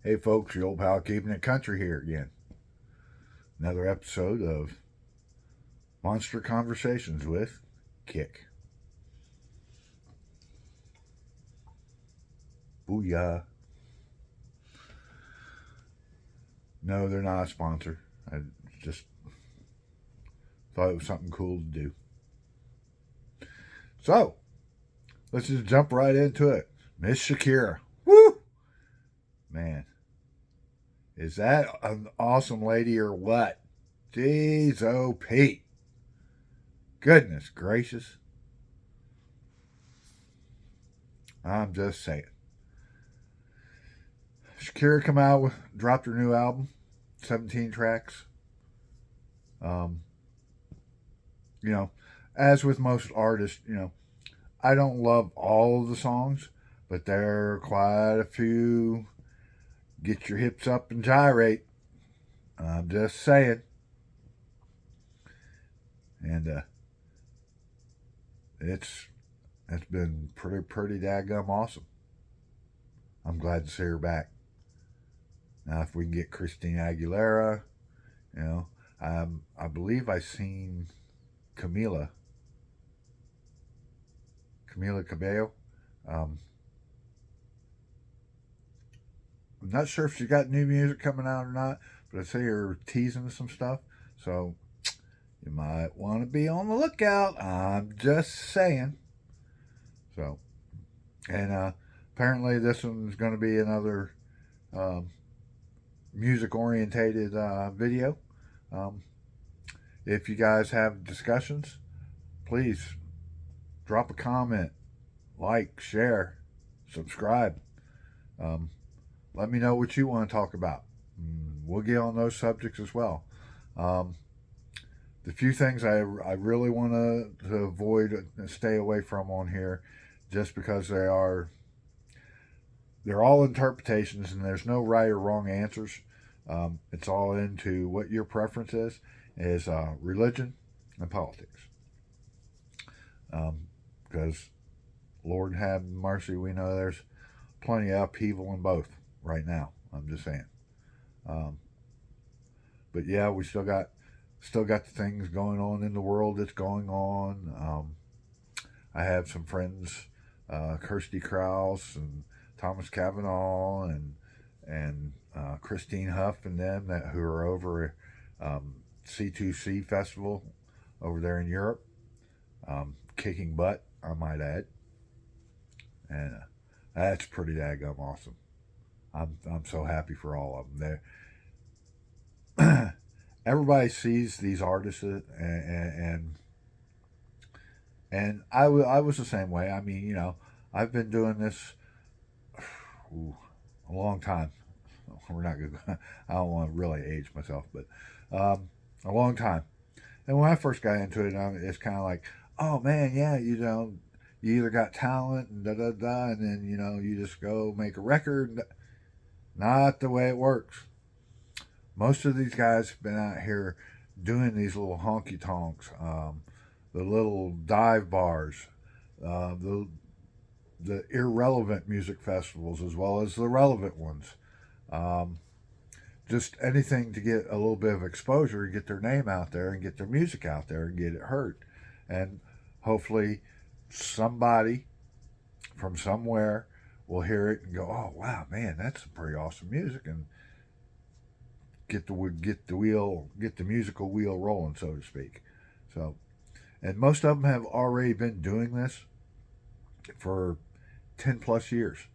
Hey folks, your old pal keeping it country here again. Another episode of Monster Conversations with Kick. Booyah. No, they're not a sponsor. I just thought it was something cool to do. So, let's just jump right into it. Miss Shakira. Woo! Man, is that an awesome lady or what? Jeez, oh Pete. Goodness gracious. I'm just saying. Shakira come out with dropped her new album, 17 tracks. Um, you know, as with most artists, I don't love all of the songs, but there are quite a few. Get your hips up and gyrate. I'm just saying. And it's it's been pretty daggum awesome. I'm glad to see her back. Now, if we can get Christina Aguilera, you know, I believe I seen Camila Cabello. Um, I'm not sure if she got new music coming out or not, but I see her teasing some stuff. So you might want to be on the lookout. I'm just saying. So, and apparently this one's going to be another um, music orientated video. Um, if you guys have discussions, please drop a comment, like, share, subscribe. Um, let me know what you want to talk about. We'll get on those subjects as well. Um, the few things I really want to avoid and stay away from on here, just because they're all interpretations and there's no right or wrong answers. It's all into what your preference is religion and politics. Because Lord have mercy, we know there's plenty of upheaval in both right now. I'm just saying. Um, but yeah, we still got the things going on in the world that's going on. I have some friends, Kirsty Krause and Thomas Cavanaugh and Christine Huff and them that who are over C2C festival over there in Europe, kicking butt, I might add, and that's pretty daggum awesome. I'm so happy for all of them. Everybody sees these artists and I was the same way. I mean, I've been doing this ooh, a long time. We're not good. I don't want to really age myself, but a long time. And when I first got into it, it's kind of like, oh man, yeah, you either got talent and da da da, and then you just go make a record. Not the way it works. Most of these guys have been out here doing these little honky tonks, the little dive bars, the irrelevant music festivals as well as the relevant ones. Um, just anything to get a little bit of exposure, get their name out there, and get their music out there, and get it heard, and hopefully somebody from somewhere will hear it and go, "Oh wow, man, that's some pretty awesome music," and get the musical wheel rolling, so to speak. So, and most of them have already been doing this for 10 plus years.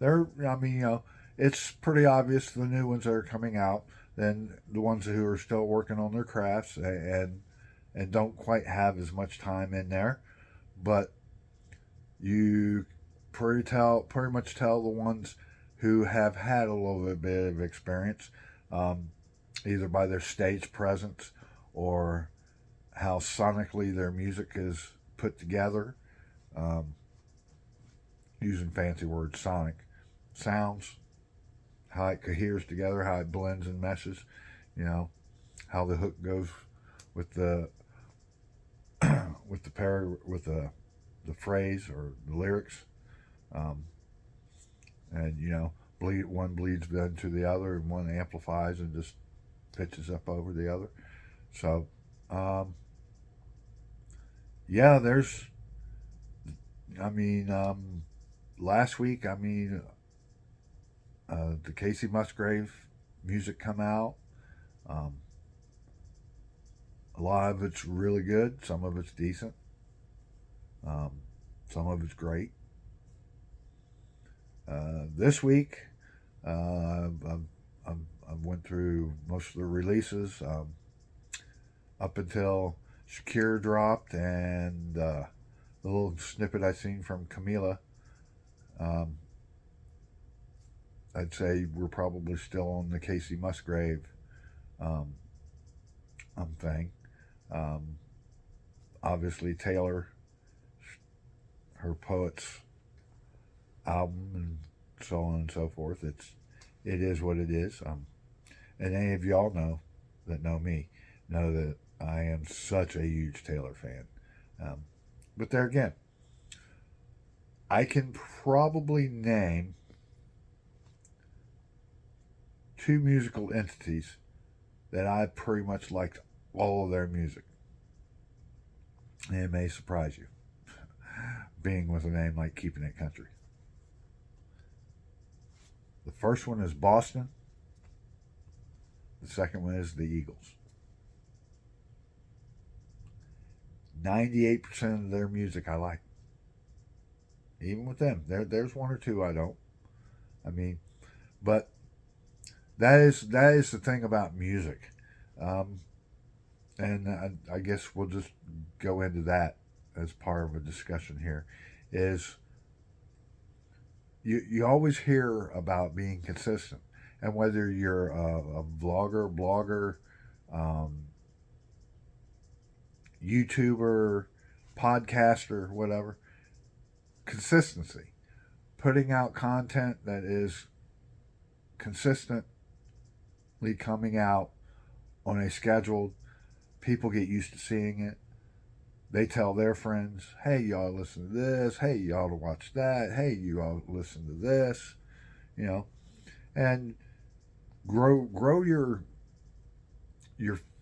I mean, it's pretty obvious the new ones that are coming out than the ones who are still working on their crafts and don't quite have as much time in there. But you pretty much tell the ones who have had a little bit of experience, um, either by their stage presence or how sonically their music is put together, um, using fancy words, sonic sounds, how it coheres together, how it blends and meshes, you know, how the hook goes with the with the phrase or the lyrics, um, and one bleeds into the other, and one amplifies and just pitches up over the other. So, um, yeah, I mean, last week, the K.I.C. Musgrave music come out. Um, a lot of it's really good. Some of it's decent. Um, some of it's great. This week, I went through most of the releases up until Shakira dropped and the little snippet I seen from Camila. Um, I'd say we're probably still on the K.I.C. Musgrave um, thing. Um, Obviously, Taylor, her Poets album, and so on and so forth. It is what it is. And any of y'all that know me know that I am such a huge Taylor fan. Um, but there again, I can probably name two musical entities that I pretty much liked all of their music. And it may surprise you, being with a name like Keeping It Country. The first one is Boston. The second one is the Eagles. 98% of their music I like. Even with them, there's one or two I don't. I mean, but that is the thing about music, um, and I guess we'll just go into that as part of a discussion here. Is you always hear about being consistent, and whether you're a vlogger, blogger, um, YouTuber, podcaster, whatever, consistency, putting out content that is consistently coming out on a scheduled. People get used to seeing it. They tell their friends, "Hey, y'all listen to this. Hey, y'all to watch that. Hey, you all listen to this." You know, and grow your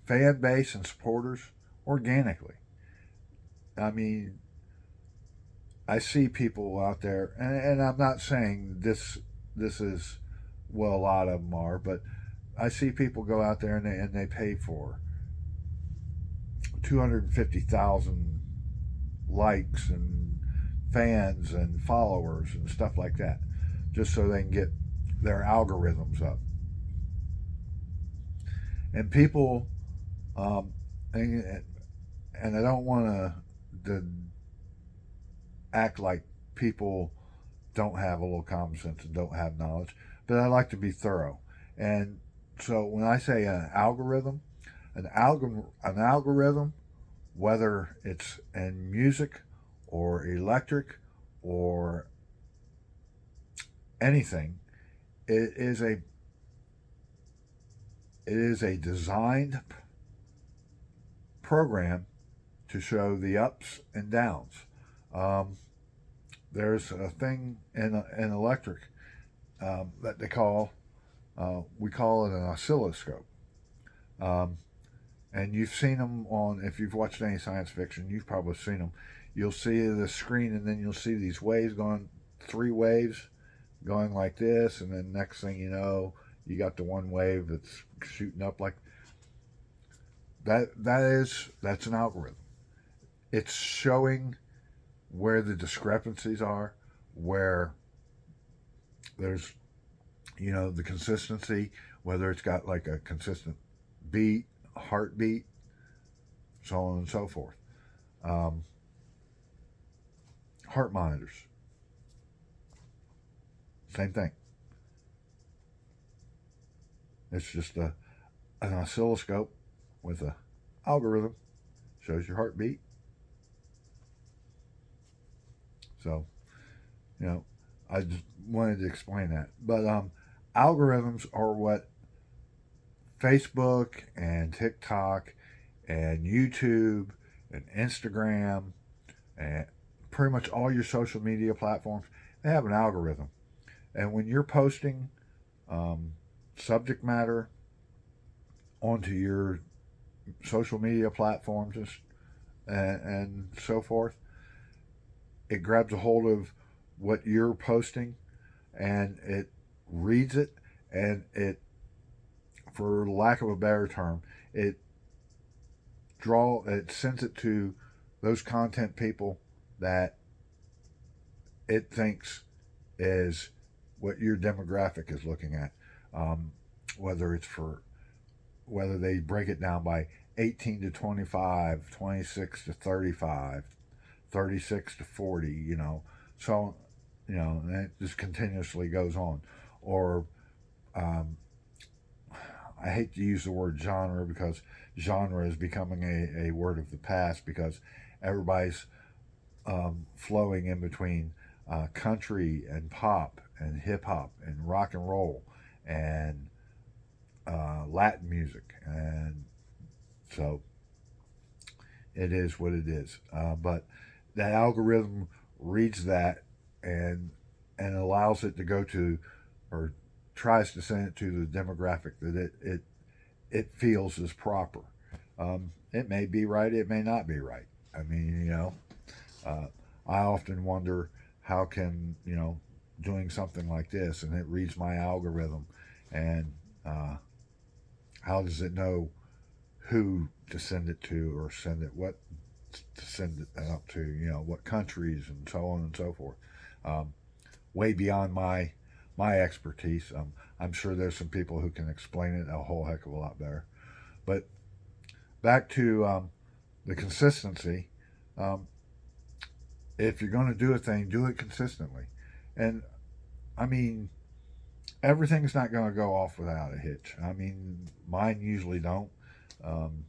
fan base and supporters organically. I mean, I see people out there, and I'm not saying this is well, a lot of them are, but I see people go out there and they pay for 250,000 likes and fans and followers and stuff like that, just so they can get their algorithms up. And people, um, and, and I don't want to act like people don't have a little common sense and don't have knowledge, but I like to be thorough. And so when I say an algorithm, whether it's in music or electric or anything, it is a it is a designed program to show the ups and downs. Um, there's a thing in electric that we call it an oscilloscope. Um, and you've seen them on, if you've watched any science fiction, you've probably seen them. You'll see the screen, and then you'll see these waves going, three waves going like this, and then next thing you know, you got the one wave that's shooting up like that. That's an algorithm. It's showing where the discrepancies are, where there's the consistency, whether it's got like a consistent beat, heartbeat, so on and so forth. Um, Heart monitors, same thing. It's just an oscilloscope with a algorithm, shows your heartbeat. So, I just wanted to explain that. But algorithms are what Facebook and TikTok and YouTube and Instagram and pretty much all your social media platforms, they have an algorithm. And when you're posting subject matter onto your social media platforms and so forth, it grabs a hold of what you're posting and it reads it, and it, for lack of a better term, it it sends it to those content people that it thinks is what your demographic is looking at. Um, whether it's for whether they break it down by 18 to 25, 26 to 35, 36 to 40, so, and it just continuously goes on. Or um, I hate to use the word genre because genre is becoming a word of the past because everybody's flowing in between country and pop and hip hop and rock and roll and Latin music. And so it is what it is. But that algorithm reads that and allows it to go to, or tries to send it to the demographic that it feels is proper. It may be right, it may not be right. I mean, uh, I often wonder how can, doing something like this and it reads my algorithm, and how does it know who to send it to, or send it what to send it out to, what countries and so on and so forth. Um, Way beyond my expertise. I'm sure there's some people who can explain it a whole heck of a lot better. But back to the consistency. Um, if you're going to do a thing, do it consistently. And I mean, everything's not going to go off without a hitch. I mean, mine usually don't. Um,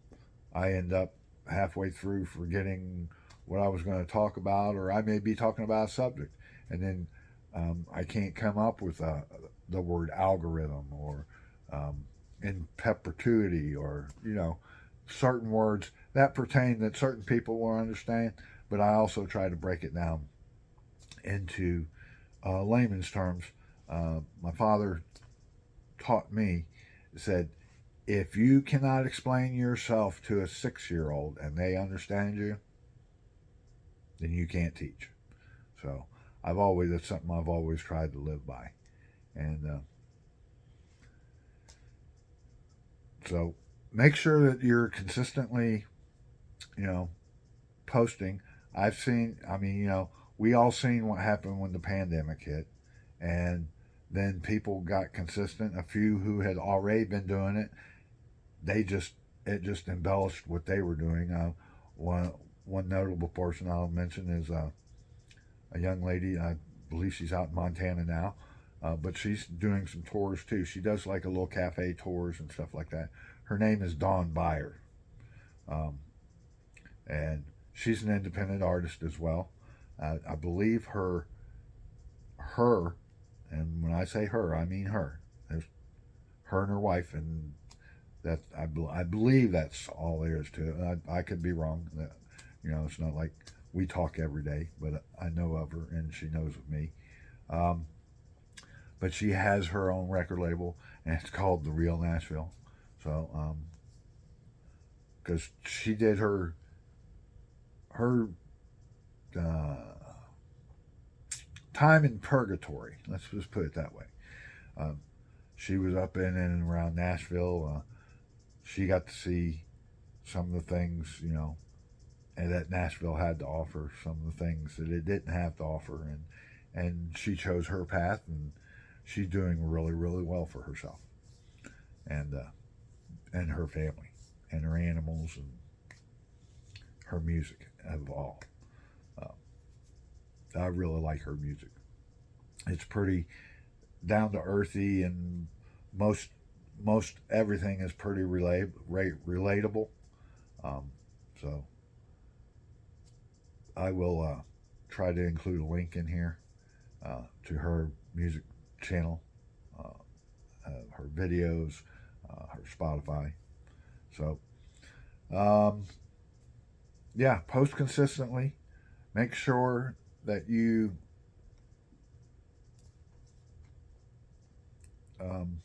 I end up halfway through forgetting what I was going to talk about, or I may be talking about a subject, and then I can't come up with the word algorithm or in perpetuity, or certain words that pertain that certain people will understand. But I also try to break it down into layman's terms. My father taught me, said, if you cannot explain yourself to a 6-year old and they understand you, then you can't teach. So that's something I've always tried to live by. And so make sure that you're consistently, you know, posting. I mean, we all seen what happened when the pandemic hit. And then people got consistent. A few who had already been doing it, it just embellished what they were doing. One notable person I'll mention is a young lady. I believe she's out in Montana now, but she's doing some tours too. She does like a little cafe tours and stuff like that. Her name is Dawn Byer, um, and she's an independent artist as well. I believe her, and when I say her, I mean her. There's her and her wife, and I believe that's all there is to it. I could be wrong. It's not like we talk every day, but I know of her and she knows of me. Um, but she has her own record label, and it's called The Real Nashville. So, because she did her uh, time in purgatory. Let's just put it that way. Um, she was up in and around Nashville. She got to see some of the things, and that Nashville had to offer, some of the things that it didn't have to offer, and she chose her path, and she's doing really, really well for herself, and her family, and her animals, and her music of all. Uh, I really like her music. It's pretty down to earthy, and most most everything is pretty relatable. Um, so I will try to include a link in here to her music channel, uh, her videos, her Spotify. So, um, yeah, post consistently. Make sure that you Um,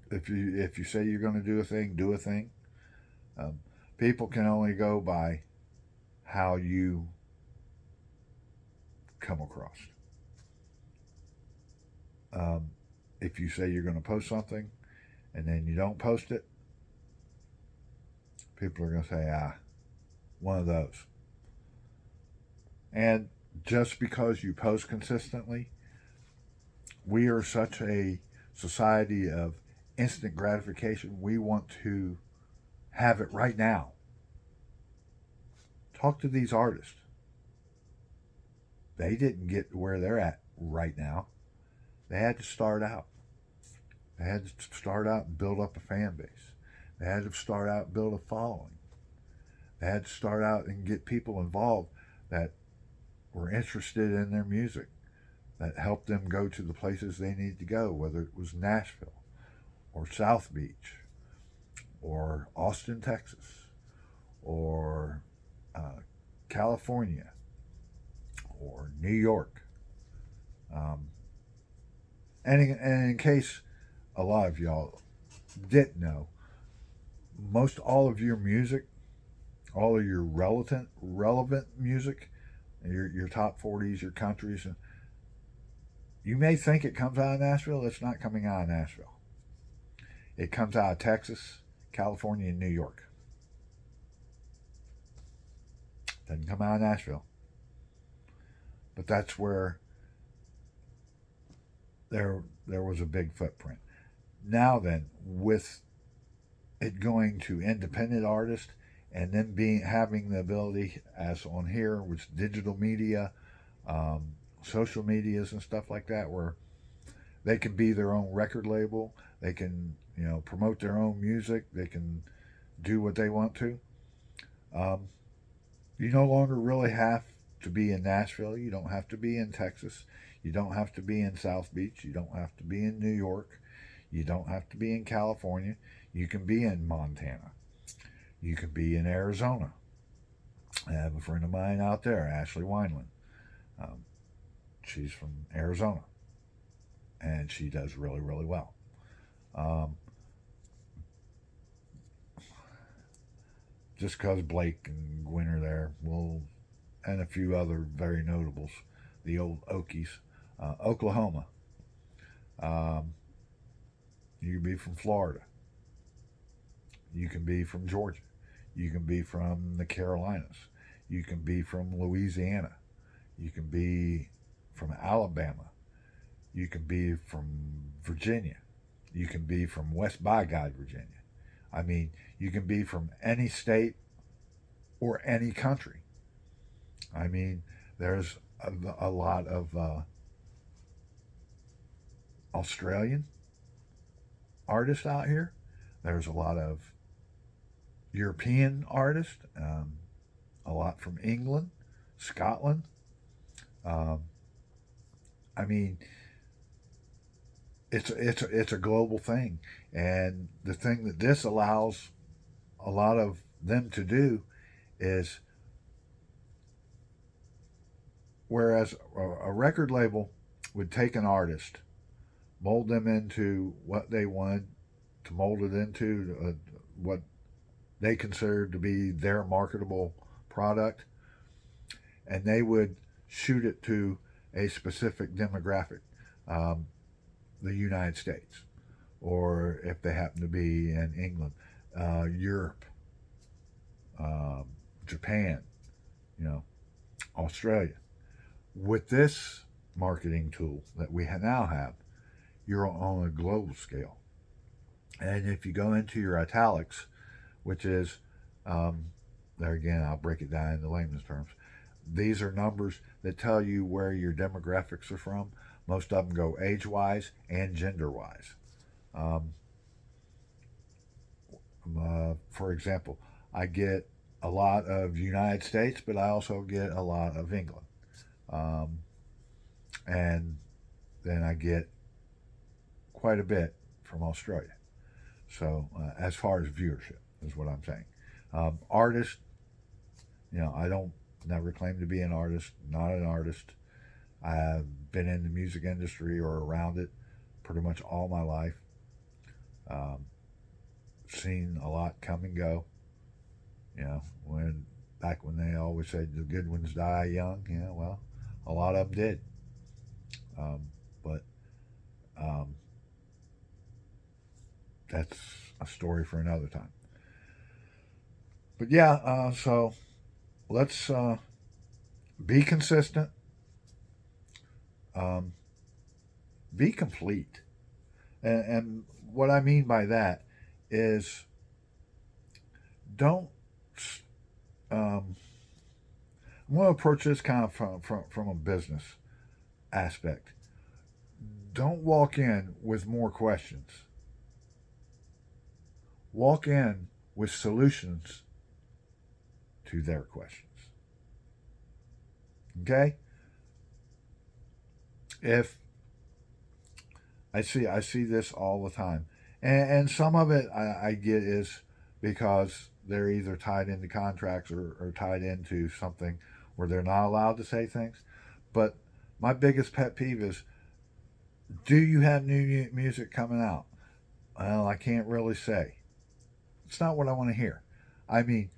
if you say you're going to do a thing, do a thing. Um, People can only go by how you come across. Um, if you say you're going to post something and then you don't post it, people are going to say, one of those. And just because you post consistently, we are such a society of instant gratification. We want to have it right now. Talk to these artists. They didn't get where they're at right now. They had to start out. They had to start out and build up a fan base. They had to start out and build a following. They had to start out and get people involved that were interested in their music, that helped them go to the places they need to go, whether it was Nashville or South Beach or Austin, Texas, or California or New York. Um, and in case a lot of y'all didn't know, most all of your music, all of your relevant music, your top 40s, your countries, you may think it comes out of Nashville. It's not coming out of Nashville. It comes out of Texas, California, and New York. Doesn't come out of Nashville. But that's where there was a big footprint. Now then, with it going to independent artists and then having the ability, as on here, with digital media, social medias and stuff like that, where they can be their own record label, they can promote their own music, they can do what they want to. Um, you no longer really have to be in Nashville. You don't have to be in Texas. You don't have to be in South Beach. You don't have to be in New York. You don't have to be in California. You can be in Montana. You can be in Arizona. I have a friend of mine out there, Ashley Wineland. Um, she's from Arizona, and she does really, really well. Um, just because Blake and Gwen are there, and a few other very notables, the old Okies. Oklahoma. Um, you can be from Florida. You can be from Georgia. You can be from the Carolinas. You can be from Louisiana. You can be from Alabama. You can be from Virginia. You can be from West by God, Virginia. I mean, you can be from any state or any country. I mean, there's a lot of Australian artists out here. There's a lot of European artists, a lot from England, Scotland. Um, I mean, it's a global thing, and the thing that this allows a lot of them to do is, whereas a record label would take an artist, mold them into what they wanted to mold it into, what they considered to be their marketable product, and they would shoot it to a specific demographic, um, the United States, or if they happen to be in England, Europe, um, Japan, you know, Australia. With this marketing tool that we now have, you're on a global scale. And if you go into your italics, which is, um, there again, I'll break it down into layman's terms. These are numbers that tell you where your demographics are from. Most of them go age wise and gender wise. Um, for example, I get a lot of United States, but I also get a lot of England. Um, and then I get quite a bit from Australia. So, as far as viewership, is what I'm saying. Artists, I don't never claim to be an artist, not an artist. I been in the music industry or around it pretty much all my life. Um, Seen a lot come and go. You know, back when they always said the good ones die young. Yeah, well, a lot of them did. But um, that's a story for another time. But yeah, so let's be consistent, um, be complete. And what I mean by that is don't. Um, I'm going to approach this kind of from a business aspect. Don't walk in with more questions. Walk in with solutions to their questions. Okay? If I see this all the time, and some of it I get is because they're either tied into contracts or tied into something where they're not allowed to say things. But my biggest pet peeve is, do you have new music coming out? Well, I can't really say. It's not what I want to hear. I mean,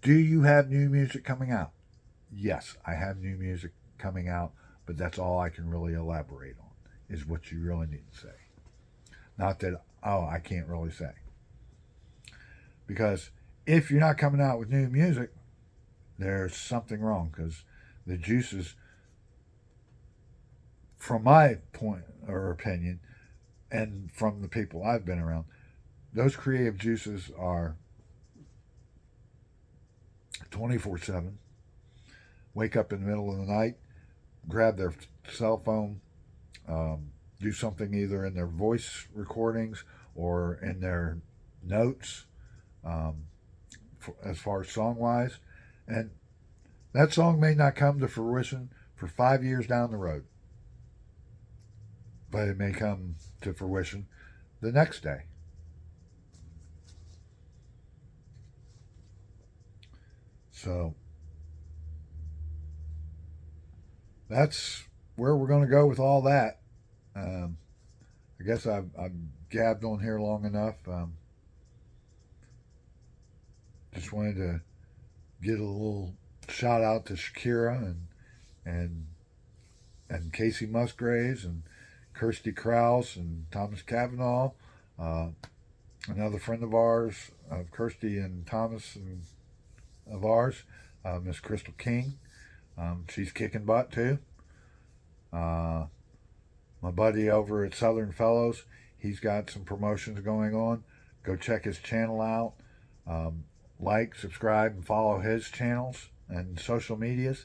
do you have new music coming out? Yes, I have new music coming out, but that's all I can really elaborate on, is what you really need to say. Not that, oh, I can't really say. Because if you're not coming out with new music, there's something wrong, because the juices, from my point or opinion, and from the people I've been around, those creative juices are 24/7. Wake up in the middle of the night, grab their cell phone, do something either in their voice recordings or in their notes, um, as far as song wise. And that song may not come to fruition for 5 years down the road, but it may come to fruition the next day. So that's where we're going to go with all that. Um, I guess I've gabbed on here long enough. Just wanted to get a little shout out to Shakira and Casey Musgraves and Kirsty Krause and Thomas Cavanaugh. Uh, Another friend of ours, of Kirsty and Thomas and of ours, Miss Crystal King. She's kicking butt too. Uh, my buddy over at Southern Fellows, he's got some promotions going on. Go check his channel out. Um, like, subscribe, and follow his channels and social medias.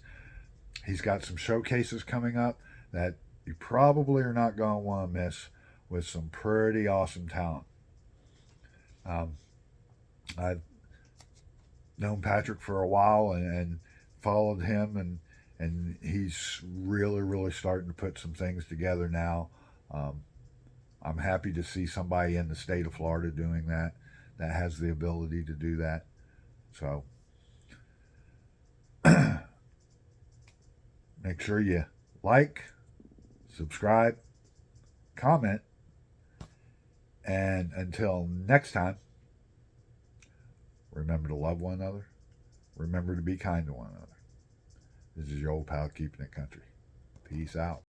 He's got some showcases coming up that you probably are not going to want to miss, with some pretty awesome talent. Um, I've known Patrick for a while and followed him, and he's really starting to put some things together now. Um, I'm happy to see somebody in the state of Florida doing that has the ability to do that. So make sure you like, subscribe, comment, and until next time, remember to love one another. Remember to be kind to one another. This is your old pal keeping it country. Peace out.